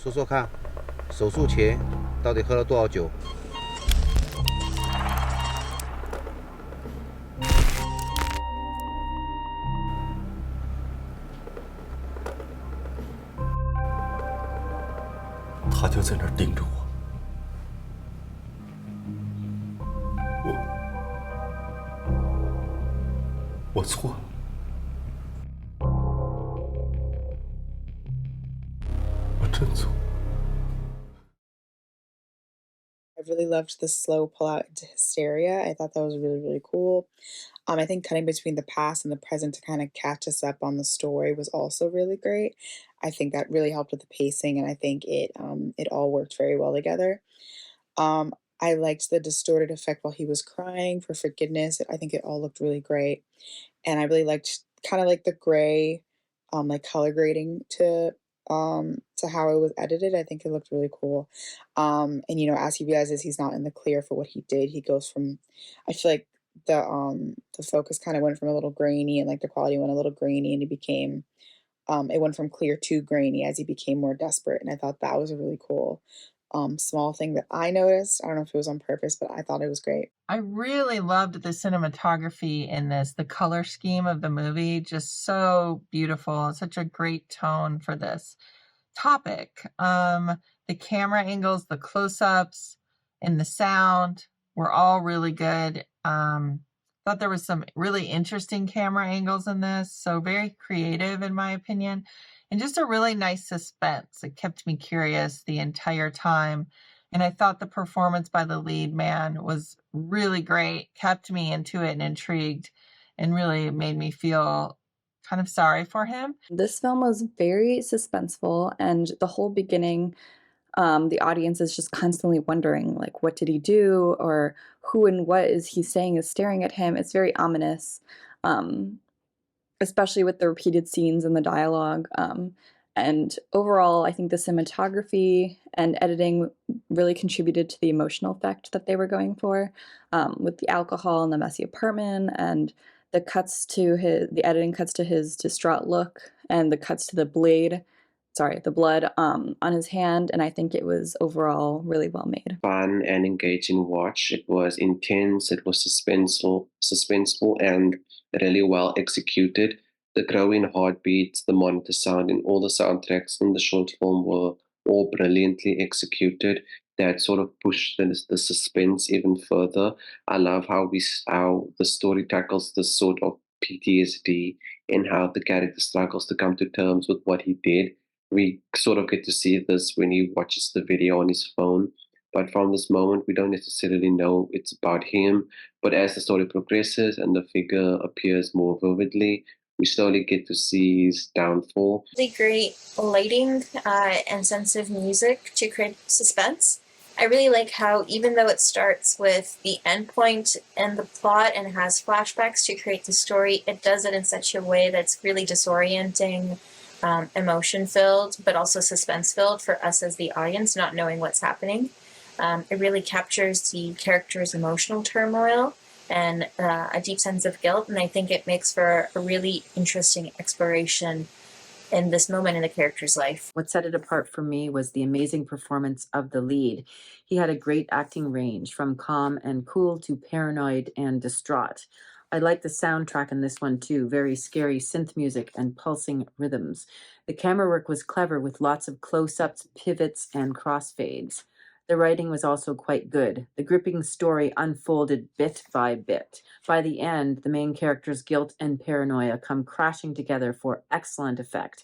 说说看，手术前到底喝了多少酒？他就在那儿盯着我，我错了。我真错。I really loved the slow pull out into hysteria. I thought that was really, really cool. I think cutting between the past and the present to kind of catch us up on the story was also really great. I think that really helped with the pacing, and I think it all worked very well together. Um, I liked the distorted effect while he was crying for forgiveness. I think it all looked really great, and I really liked kind of like the gray, like color grading to how it was edited. I think it looked really cool. And as he realizes he's not in the clear for what he did, he goes from, I feel like the focus kind of went from a little grainy and like the quality went a little grainy and he became it went from clear to grainy as he became more desperate. And I thought that was a really cool small thing that I noticed. I don't know if it was on purpose, but I thought it was great. I really loved the cinematography in this. The color scheme of the movie, just so beautiful. Such a great tone for this topic. The camera angles, the close-ups, and the sound were all really good. Thought there was some really interesting camera angles in this, so very creative in my opinion, and just a really nice suspense. It kept me curious the entire time. And I thought the performance by the lead man was really great, kept me into it and intrigued, and really made me feel kind of sorry for him. This film was very suspenseful, and the whole beginning, the audience is just constantly wondering, like, what did he do, or who and what is he saying is staring at him. It's very ominous, um, especially with the repeated scenes and the dialogue. And overall, I think the cinematography and editing really contributed to the emotional effect that they were going for, with the alcohol and the messy apartment and the editing cuts to his distraught look and the cuts to the blood on his hand, and I think it was overall really well made. Fun and engaging watch. It was intense, it was suspenseful and really well executed. The growing heartbeats, the monitor sound, and all the soundtracks in the short film were all brilliantly executed. That sort of pushed the suspense even further. I love how the story tackles this sort of PTSD and how the character struggles to come to terms with what he did. We sort of get to see this when he watches the video on his phone. But from this moment, we don't necessarily know it's about him. But as the story progresses and the figure appears more vividly, we slowly get to see his downfall. Really great lighting and sensitive music to create suspense. I really like how, even though it starts with the endpoint and the plot and has flashbacks to create the story, it does it in such a way that's really disorienting, emotion-filled, but also suspense-filled for us as the audience, not knowing what's happening. It really captures the character's emotional turmoil and a deep sense of guilt, and I think it makes for a really interesting exploration in this moment in the character's life. What set it apart for me was the amazing performance of the lead. He had a great acting range, from calm and cool to paranoid and distraught. I like the soundtrack in this one too, very scary synth music and pulsing rhythms. The camera work was clever with lots of close-ups, pivots, and crossfades. The writing was also quite good. The gripping story unfolded bit by bit. By the end, the main character's guilt and paranoia come crashing together for excellent effect.